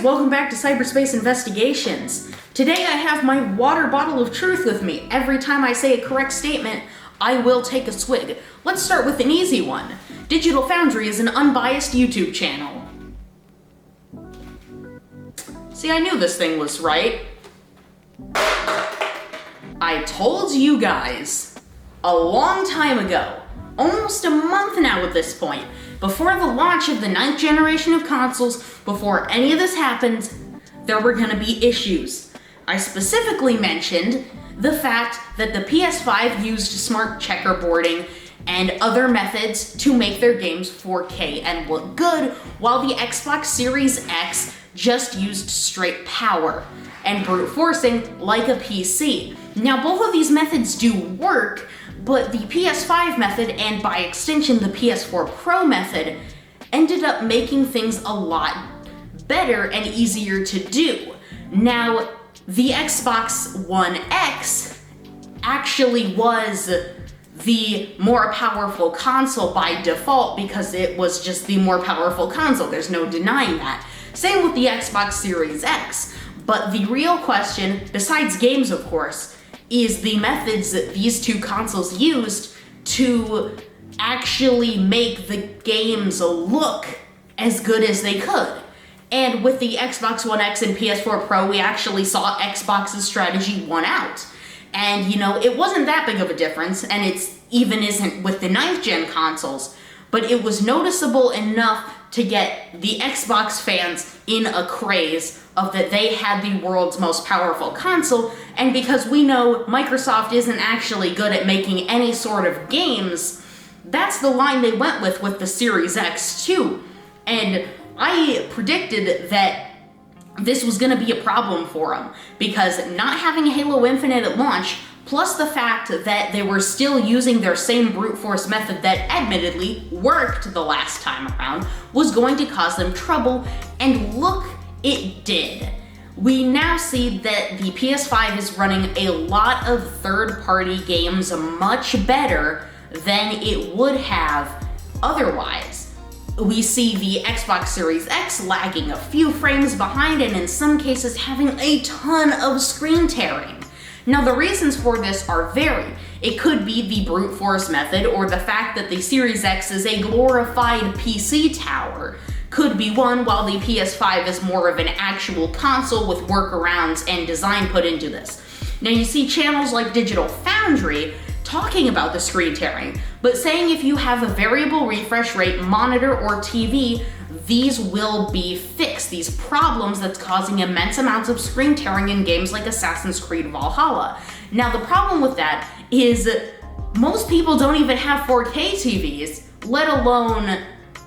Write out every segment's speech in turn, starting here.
welcome back to Cyberspace Investigations. Today I have my water bottle of truth with me. Every time I say a correct statement, I will take a swig. Let's start with an easy one. Digital Foundry is an unbiased YouTube channel. See, I knew this thing was right. I told you guys a long time ago, almost a month now at this point, before the launch of the 9th generation of consoles, before any of this happened, there were gonna be issues. I specifically mentioned the fact that the PS5 used smart checkerboarding and other methods to make their games 4K and look good, while the Xbox Series X just used straight power and brute forcing like a PC. Now, both of these methods do work, but the PS5 method, and by extension the PS4 Pro method, ended up making things a lot better and easier to do. Now, the Xbox One X actually was the more powerful console by default because it was just the more powerful console. There's no denying that. Same with the Xbox Series X. But the real question, besides games of course, is the methods that these two consoles used to actually make the games look as good as they could. And with the Xbox One X and PS4 Pro, we actually saw Xbox's strategy won out. And you know, it wasn't that big of a difference, and it even isn't with the 9th gen consoles, but it was noticeable enough to get the Xbox fans in a craze of that they had the world's most powerful console, and because we know Microsoft isn't actually good at making any sort of games, that's the line they went with the Series X too. And I predicted that this was gonna be a problem for them, because not having Halo Infinite at launch, plus the fact that they were still using their same brute force method that admittedly worked the last time around, was going to cause them trouble, and look, it did. We now see that the PS5 is running a lot of third-party games much better than it would have otherwise. We see the Xbox Series X lagging a few frames behind, and in some cases having a ton of screen tearing. Now, the reasons for this are varied. It could be the brute force method, or the fact that the Series X is a glorified PC tower. Could be one, while the PS5 is more of an actual console with workarounds and design put into this. Now, you see channels like Digital Foundry talking about the screen tearing, but saying if you have a variable refresh rate monitor or TV, these will be fixed, these problems that's causing immense amounts of screen tearing in games like Assassin's Creed Valhalla. Now, the problem with that is most people don't even have 4K TVs, let alone,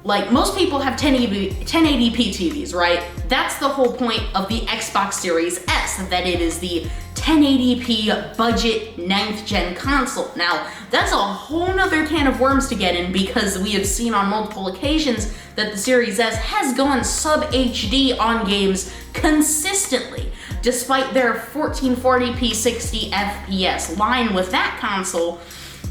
like, most people have 1080p TVs, right? That's the whole point of the Xbox Series S, that it is the 1080p budget 9th gen console. Now, that's a whole nother can of worms to get in, because we have seen on multiple occasions that the Series S has gone sub HD on games consistently, despite their 1440p 60 FPS line with that console,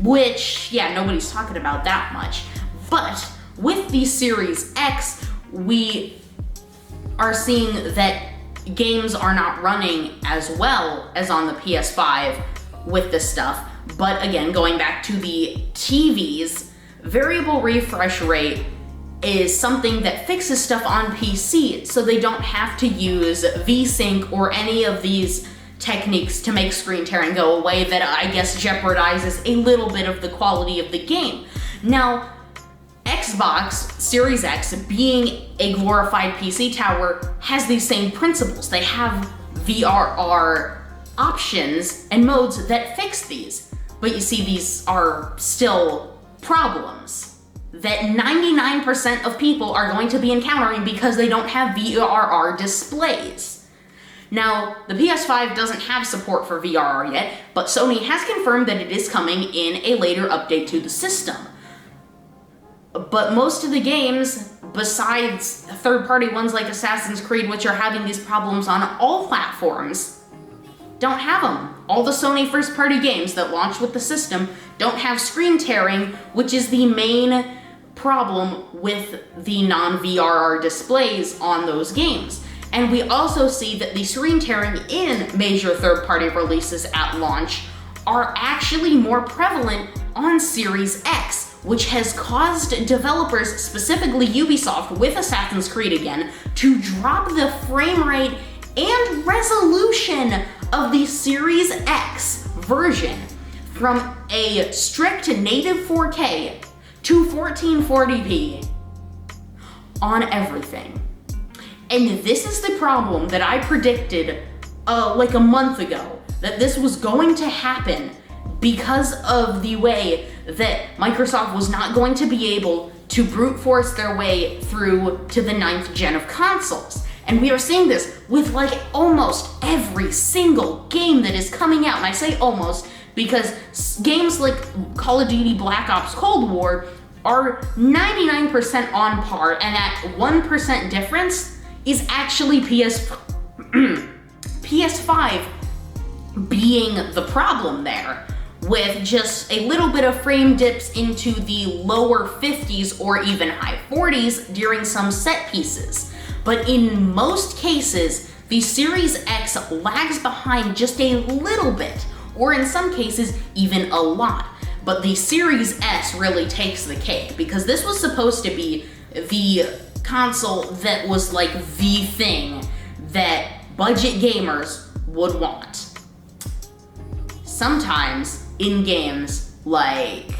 which, yeah, nobody's talking about that much. But with the Series X, we are seeing that games are not running as well as on the PS5 with this stuff. But again, going back to the TVs, variable refresh rate is something that fixes stuff on PC, so they don't have to use VSync or any of these techniques to make screen tearing go away that I guess jeopardizes a little bit of the quality of the game. Now, Xbox Series X, being a glorified PC tower, has these same principles. They have VRR options and modes that fix these. But you see, these are still problems that 99% of people are going to be encountering because they don't have VRR displays. Now, the PS5 doesn't have support for VRR yet, but Sony has confirmed that it is coming in a later update to the system. But most of the games, besides third-party ones like Assassin's Creed, which are having these problems on all platforms, don't have them. All the Sony first-party games that launch with the system don't have screen tearing, which is the main problem with the non-VRR displays on those games. And we also see that the screen tearing in major third-party releases at launch are actually more prevalent on Series X, which has caused developers, specifically Ubisoft with Assassin's Creed again, to drop the frame rate and resolution of the Series X version from a strict native 4K to 1440p on everything. And this is the problem that I predicted like a month ago, that this was going to happen because of the way that Microsoft was not going to be able to brute force their way through to the 9th gen of consoles. And we are seeing this with like almost every single game that is coming out. And I say almost because games like Call of Duty Black Ops Cold War are 99% on par, and that 1% difference is actually PS5 being the problem there, with just a little bit of frame dips into the lower 50s or even high 40s during some set pieces. But in most cases, the Series X lags behind just a little bit, or in some cases, even a lot. But the Series S really takes the cake, because this was supposed to be the console that was like the thing that budget gamers would want. Sometimes in games like,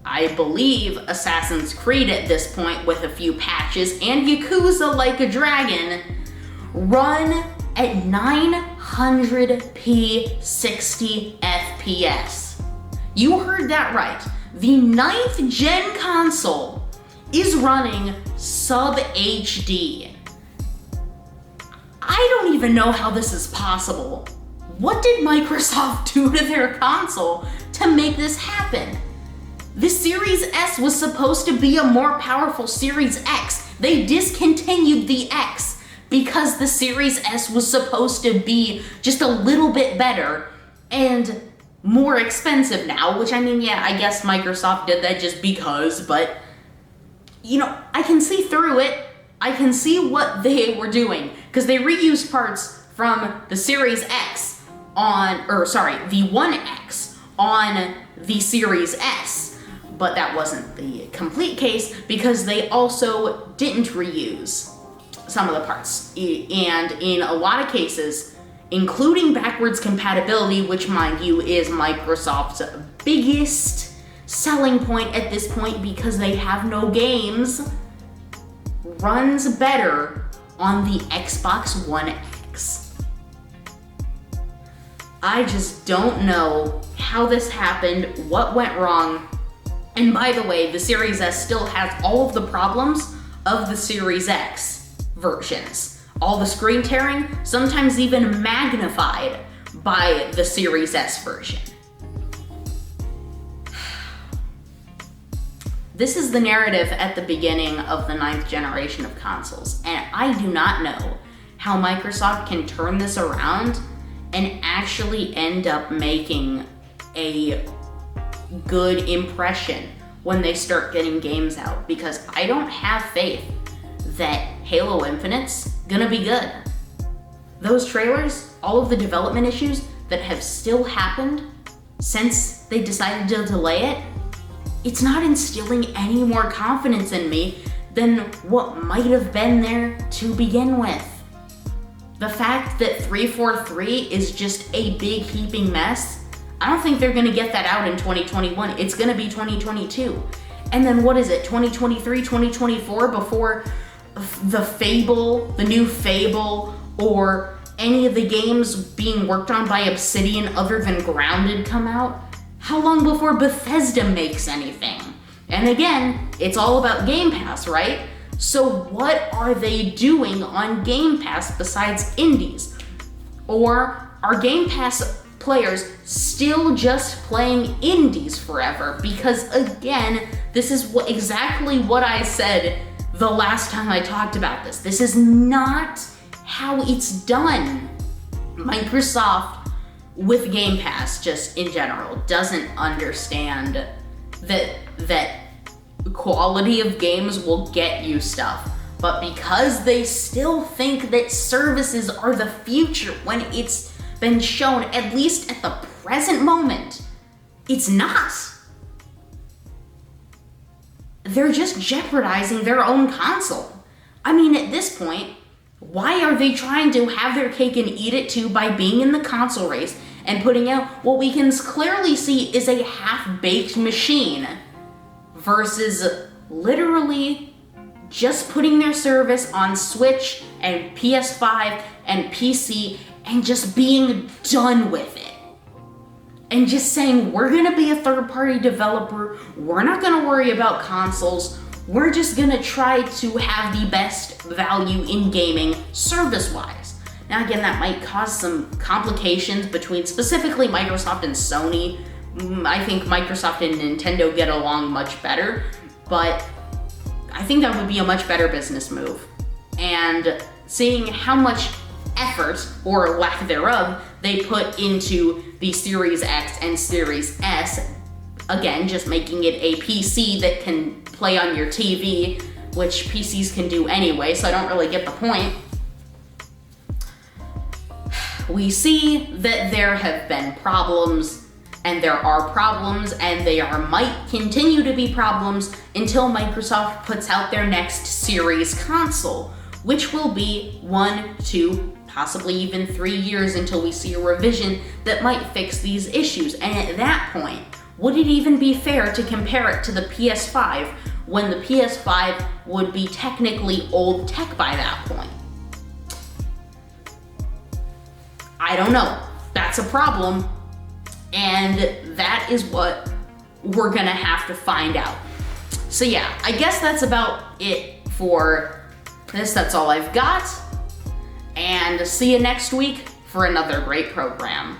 I believe, Assassin's Creed at this point with a few patches, and Yakuza Like a Dragon, run at 900p 60 FPS. You heard that right. The 9th gen console is running sub HD. I don't even know how this is possible. What did Microsoft do to their console to make this happen? The Series S was supposed to be a more powerful Series X. They discontinued the X because the Series S was supposed to be just a little bit better and more expensive now, which I mean, yeah, I guess Microsoft did that just because, but you know, I can see through it. I can see what they were doing, because they reused parts from the Series X the 1X on the Series S, but that wasn't the complete case because they also didn't reuse some of the parts. And in a lot of cases, including backwards compatibility, which mind you is Microsoft's biggest selling point at this point because they have no games, runs better on the Xbox One X. I just don't know how this happened, what went wrong. And by the way, the Series S still has all of the problems of the Series X versions. All the screen tearing, sometimes even magnified by the Series S version. This is the narrative at the beginning of the 9th generation of consoles, and I do not know how Microsoft can turn this around and actually end up making a good impression when they start getting games out, because I don't have faith that Halo Infinite's gonna be good. Those trailers, all of the development issues that have still happened since they decided to delay it, it's not instilling any more confidence in me than what might have been there to begin with. The fact that 343 is just a big heaping mess, I don't think they're gonna get that out in 2021. It's gonna be 2022. And then what is it, 2023, 2024 before the new Fable, or any of the games being worked on by Obsidian other than Grounded come out? How long before Bethesda makes anything? And again, it's all about Game Pass, right? So what are they doing on Game Pass besides indies? Or are Game Pass players still just playing indies forever? Because again, this is exactly what I said the last time I talked about this. This is not how it's done. Microsoft, with Game Pass, just in general, doesn't understand that quality of games will get you stuff, But because they still think that services are the future when it's been shown, at least at the present moment, it's not. They're just jeopardizing their own console. I mean, at this point, why are they trying to have their cake and eat it too by being in the console race and putting out what we can clearly see is a half-baked machine versus literally just putting their service on Switch and PS5 and PC and just being done with it. And just saying, we're gonna be a third-party developer, we're not gonna worry about consoles, we're just gonna try to have the best value in gaming service-wise. Now again, that might cause some complications between specifically Microsoft and Sony. I think Microsoft and Nintendo get along much better, but I think that would be a much better business move. And seeing how much effort, or lack thereof, they put into the Series X and Series S, again, just making it a PC that can play on your TV, which PCs can do anyway, so I don't really get the point. We see that there have been problems, and there are problems, and might continue to be problems until Microsoft puts out their next Series console, which will be 1, 2, possibly even 3 years until we see a revision that might fix these issues. And at that point, would it even be fair to compare it to the PS5 when the PS5 would be technically old tech by that point? I don't know. That's a problem. And that is what we're gonna have to find out. So yeah, I guess that's about it for this. That's all I've got. And see you next week for another great program.